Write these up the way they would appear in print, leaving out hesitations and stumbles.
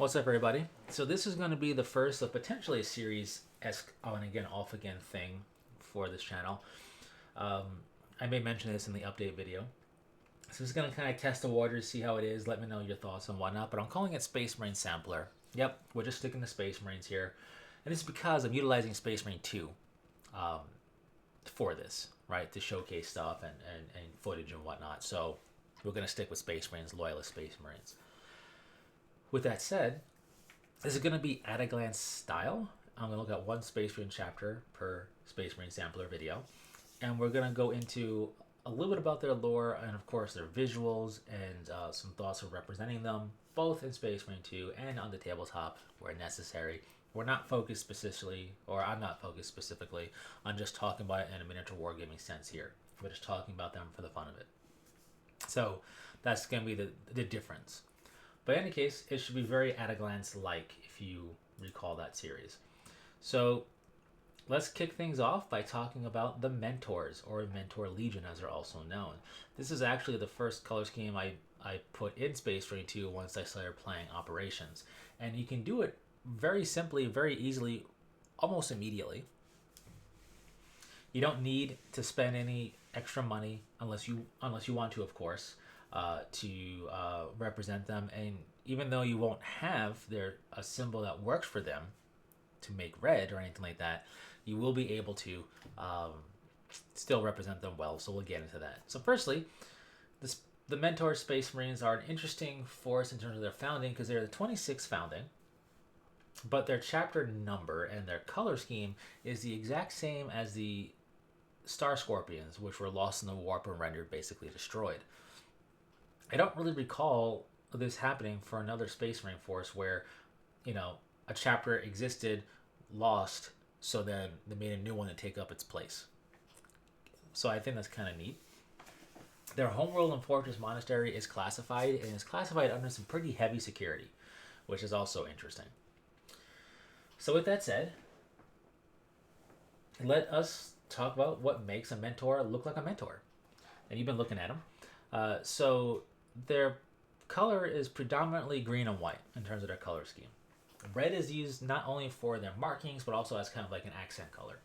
What's up, everybody? So this is going to be the first of potentially a series on again, off again thing for this channel. Um, I may mention this in the update video. So this is going to kind of test the waters, see how it is. Let me know your thoughts and whatnot. But I'm calling it Space Marine Sampler. Yep, we're just sticking to Space Marines here, and it's because I'm utilizing Space Marine 2 um, for this, right? To showcase stuff and footage and whatnot. So we're going to stick with Space Marines, loyalist Space Marines. With that said, this is going to be at a glance style. I'm going to look at one Space Marine chapter per Space Marine Sampler video. And we're going to go into a little bit about their lore and, of course, their visuals and some thoughts of representing them, both in Space Marine 2 and on the tabletop where necessary. We're not focused specifically, or I'm not focused specifically, on just talking about it in a miniature wargaming sense here. We're just talking about them for the fun of it. So that's going to be the difference. But in any case, it should be very at a glance like, if you recall that series. So let's kick things off by talking about the Mentors, or Mentor Legion as they're also known. This is actually the first color scheme I put in Space Marine 2 once I started playing Operations. And you can do it very simply, very easily, almost immediately. You don't need to spend any extra money unless you want to, of course, to represent them. And even though you won't have a symbol that works for them to make red or anything like that, you will be able to still represent them well. So we'll get into that. So firstly, the Mentor Space Marines are an interesting force in terms of their founding, because they're the 26th founding, but their chapter number and their color scheme is the exact same as the Star Scorpions, which were lost in the warp and rendered basically destroyed. I don't really recall this happening for another Space Marine force where, a chapter existed, lost, so then they made a new one to take up its place. So I think that's kind of neat. Their homeworld and fortress monastery is classified, and is classified under some pretty heavy security, which is also interesting. So with that said, let us talk about what makes a mentor look like a mentor. And you've been looking at them. So their color is predominantly green and white in terms of their color scheme. Red is used not only for their markings, but also as kind of like an accent color.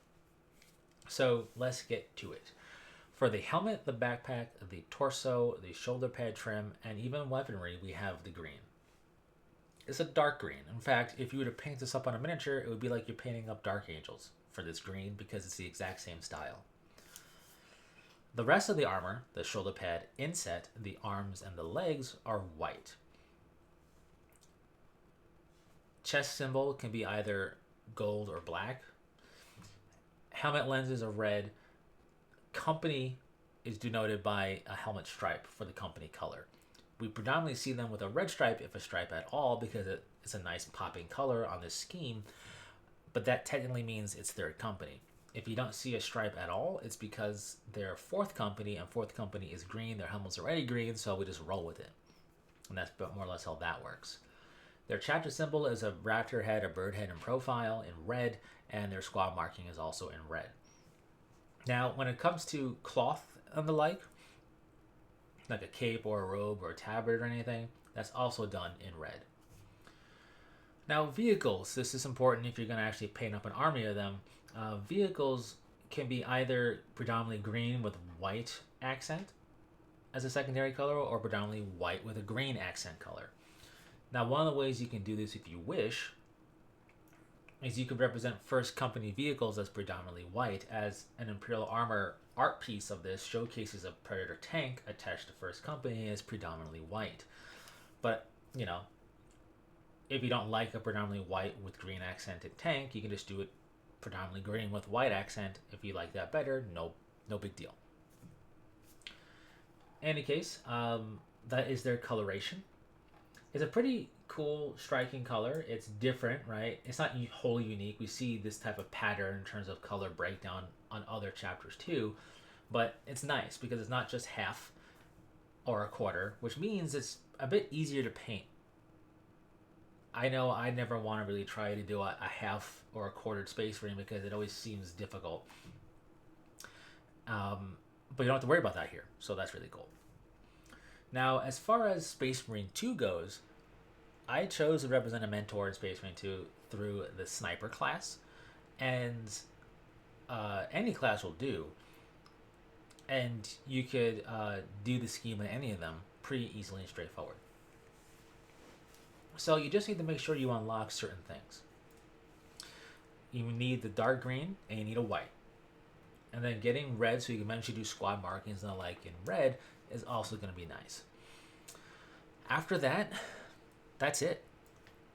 So let's get to it. For the helmet, the backpack, the torso, the shoulder pad trim, and even weaponry, we have the green. It's a dark green. In fact, if you were to paint this up on a miniature, it would be like you're painting up Dark Angels for this green, because it's the exact same style. The rest of the armor, the shoulder pad, inset, the arms, and the legs are white. Chest symbol can be either gold or black. Helmet lenses are red. Company is denoted by a helmet stripe for the company color. We predominantly see them with a red stripe, if a stripe at all, because it's a nice popping color on this scheme, but that technically means it's third company. If you don't see a stripe at all, it's because they're fourth company, and fourth company is green. Their helmet's already green, so we just roll with it. And that's more or less how that works. Their chapter symbol is a raptor head, a bird head in profile in red, and their squad marking is also in red. Now, when it comes to cloth and the like a cape or a robe or a tabard or anything, that's also done in red. Now, vehicles. This is important if you're going to actually paint up an army of them. Vehicles can be either predominantly green with white accent as a secondary color, or predominantly white with a green accent color. Now, one of the ways you can do this if you wish is you could represent first company vehicles as predominantly white, as an Imperial Armor art piece of this showcases a Predator tank attached to first company is predominantly white. But, if you don't like a predominantly white with green accented tank, you can just do it predominantly green with white accent. If you like that better, no big deal. In any case, that is their coloration. It's a pretty cool, striking color. It's different, right? It's not wholly unique. We see this type of pattern in terms of color breakdown on other chapters too, but it's nice because it's not just half or a quarter, which means it's a bit easier to paint. I know I never want to really try to do a half or a quartered Space Marine because it always seems difficult. But you don't have to worry about that here, so that's really cool. Now, as far as Space Marine 2 goes, I chose to represent a mentor in Space Marine 2 through the sniper class, and any class will do. And you could do the scheme in any of them pretty easily and straightforward. So you just need to make sure you unlock certain things. You need the dark green and you need a white. And then getting red so you can eventually do squad markings and the like in red is also going to be nice. After that, that's it.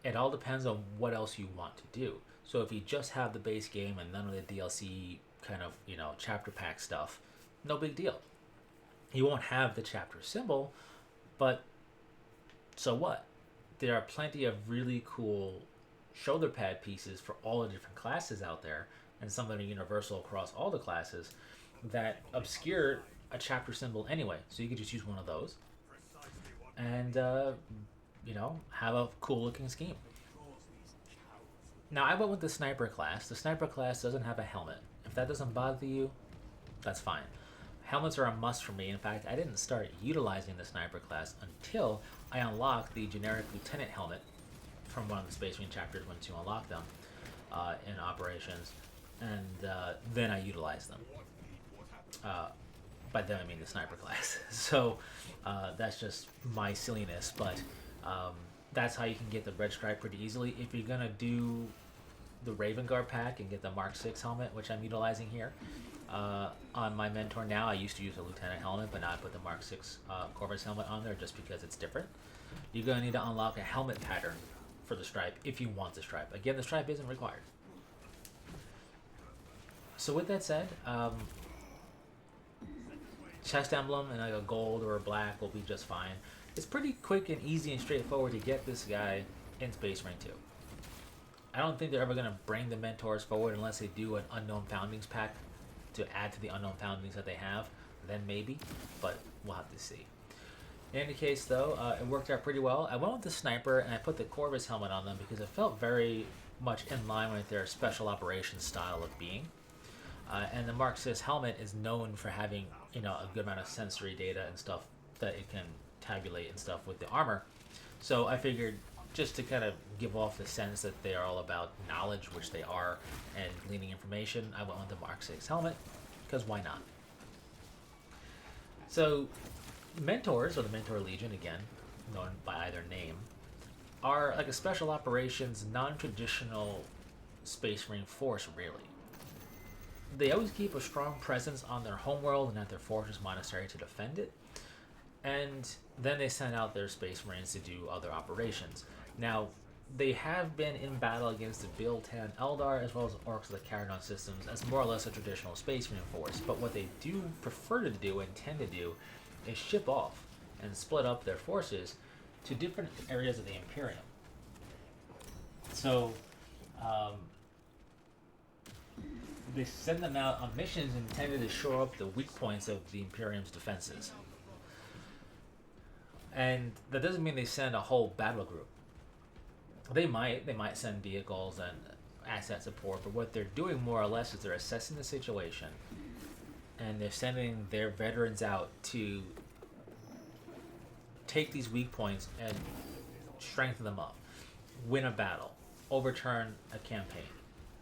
It all depends on what else you want to do. So if you just have the base game and none of the DLC kind of, chapter pack stuff, no big deal. You won't have the chapter symbol, but so what? There are plenty of really cool shoulder pad pieces for all the different classes out there, and some that are universal across all the classes that obscure a chapter symbol anyway. So you could just use one of those and, have a cool looking scheme. Now, I went with the sniper class. The sniper class doesn't have a helmet. If that doesn't bother you, that's fine. Helmets are a must for me. In fact, I didn't start utilizing the sniper class until I unlocked the generic lieutenant helmet from one of the Space Marine chapters once you unlock them in operations, and then I utilized them. By then I mean the sniper class. So that's just my silliness, but that's how you can get the red stripe pretty easily. If you're gonna do the Raven Guard pack and get the Mark 6 helmet, which I'm utilizing here on my mentor now. I used to use a lieutenant helmet, but now I put the Mark 6 Corvus helmet on there just because it's different. You're going to need to unlock a helmet pattern for the stripe if you want the stripe. Again, the stripe isn't required. So with that said, chest emblem and like a gold or a black will be just fine. It's pretty quick and easy and straightforward to get this guy in Space Marine 2. I don't think they're ever going to bring the mentors forward unless they do an Unknown Foundings pack to add to the Unknown Foundings that they have. Then maybe, but we'll have to see. In any case, though, it worked out pretty well. I went with the sniper and I put the Corvus helmet on them because it felt very much in line with their special operations style of being. And the Mark 6 helmet is known for having, a good amount of sensory data and stuff that it can tabulate and stuff with the armor. So I figured, just to kind of give off the sense that they are all about knowledge, which they are, and gleaning information, I went with the Mark 6 helmet, because why not? So, mentors, or the Mentor Legion, again, known by either name, are like a special operations, non-traditional Space Marine force, really. They always keep a strong presence on their homeworld and at their fortress monastery to defend it, and then they send out their Space Marines to do other operations. Now, they have been in battle against the Bil-Tan Eldar as well as Orcs of the Caradon systems as more or less a traditional Space Marine force, but what they do prefer to do and tend to do is ship off and split up their forces to different areas of the Imperium. So, they send them out on missions intended to shore up the weak points of the Imperium's defenses. And that doesn't mean they send a whole battle group. They might send vehicles and asset support, but what they're doing more or less is they're assessing the situation and they're sending their veterans out to take these weak points and strengthen them up, win a battle, overturn a campaign,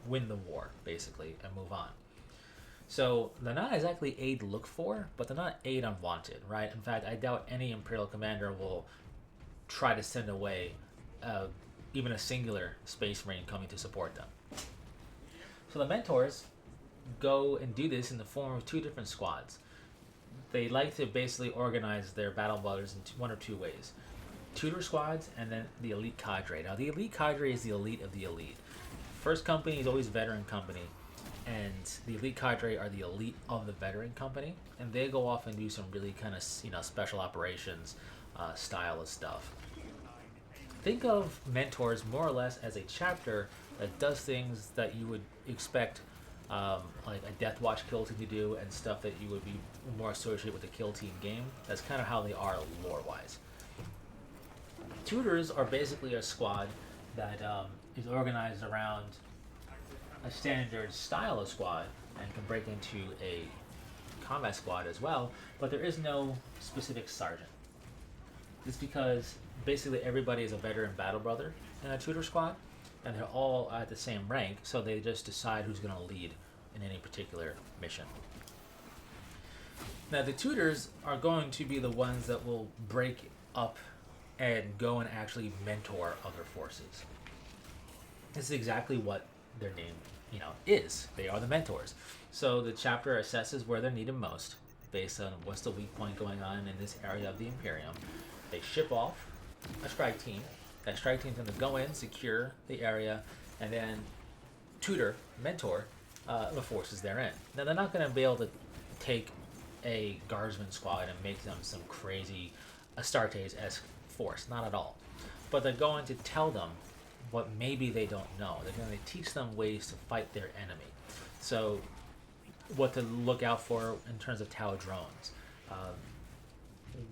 win the war, basically, and move on. So they're not exactly aid looked for, but they're not aid unwanted, right? In fact, I doubt any Imperial commander will try to send away even a singular Space Marine coming to support them. So the mentors go and do this in the form of two different squads. They like to basically organize their battle brothers in one or two ways. Tutor squads and then the elite cadre. Now the elite cadre is the elite of the elite. First company is always veteran company, and the elite cadre are the elite of the veteran company, and they go off and do some really kind of special operations style of stuff. Think of mentors more or less as a chapter that does things that you would expect like a Death Watch kill team to do, and stuff that you would be more associated with the kill team game. That's kind of how they are lore wise. Tutors are basically a squad that is organized around a standard style of squad and can break into a combat squad as well, but there is no specific sergeant. It's because basically everybody is a veteran battle brother in a tutor squad, and they're all at the same rank, so they just decide who's going to lead in any particular mission. Now, the tutors are going to be the ones that will break up and go and actually mentor other forces. This is exactly what their name, is. They are the mentors. So the chapter assesses where they're needed most based on what's the weak point going on in this area of the Imperium. They ship off a strike team. That strike team's going to go in, secure the area, and then tutor, mentor the forces therein. Now, they're not going to be able to take a guardsman squad and make them some crazy Astartes-esque force. Not at all. But they're going to tell them what maybe they don't know. They're going to teach them ways to fight their enemy. So, what to look out for in terms of Tau drones.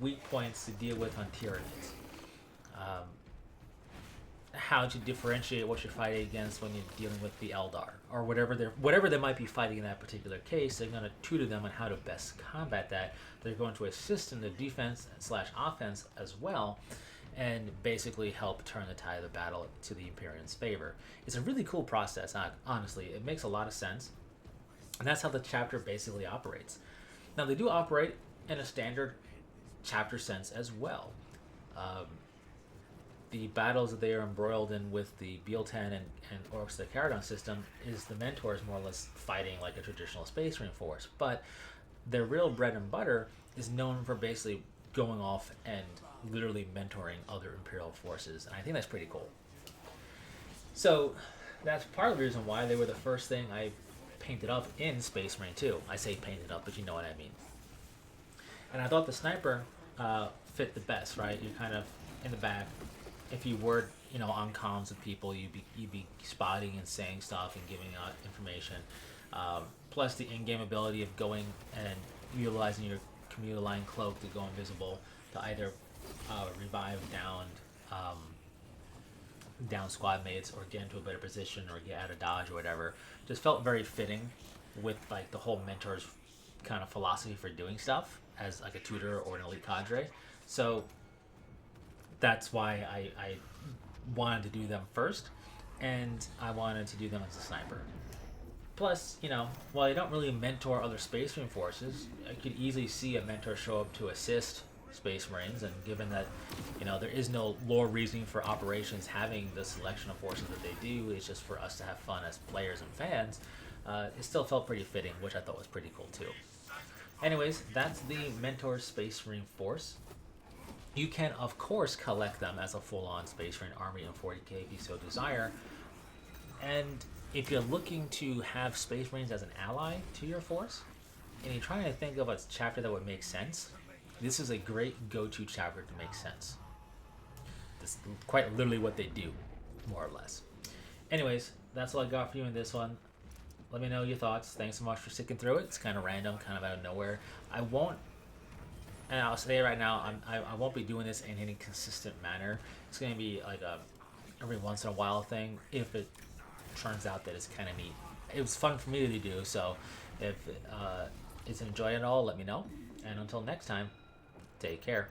Weak points to deal with on Tyranids. How to differentiate what you're fighting against when you're dealing with the Eldar, or whatever they might be fighting in that particular case. They're going to tutor them on how to best combat that. They're going to assist in the defense / offense as well, and basically help turn the tide of the battle to the Imperium's favor. It's a really cool process, honestly. It makes a lot of sense, and that's how the chapter basically operates. Now, they do operate in a standard chapter sense as well. The battles that they are embroiled in with the Biel-10 and Orcs of the Caradon system is the mentors more or less fighting like a traditional Space Marine force, but their real bread and butter is known for basically going off and literally mentoring other Imperial forces, and I think that's pretty cool. So that's part of the reason why they were the first thing I painted up in Space Marine 2. I say painted up, but you know what I mean. And I thought the sniper fit the best, right? You're kind of in the back. If you were, on comms with people, you'd be spotting and saying stuff and giving out information. Plus the in-game ability of going and utilizing your commuter line cloak to go invisible to either revive down squad mates or get into a better position or get out of dodge or whatever. Just felt very fitting with like the whole mentor's kind of philosophy for doing stuff as like a tutor or an elite cadre. So that's why I wanted to do them first, and I wanted to do them as a sniper. Plus, while I don't really mentor other Space Marine forces, I could easily see a mentor show up to assist Space Marines, and given that, there is no lore reasoning for operations having the selection of forces that they do, it's just for us to have fun as players and fans, it still felt pretty fitting, which I thought was pretty cool too. Anyways, that's the Mentor Space Marine force. You can, of course, collect them as a full-on Space Marine army in 40k if you so desire. And if you're looking to have Space Marines as an ally to your force, and you're trying to think of a chapter that would make sense, this is a great go-to chapter to make sense. This is quite literally what they do, more or less. Anyways, that's all I got for you in this one. Let me know your thoughts. Thanks so much for sticking through it. It's kind of random, kind of out of nowhere. And I'll say right now, I won't be doing this in any consistent manner. It's going to be like a every once in a while thing if it turns out that it's kind of neat. It was fun for me to do, so if it's enjoyed at all, let me know. And until next time, take care.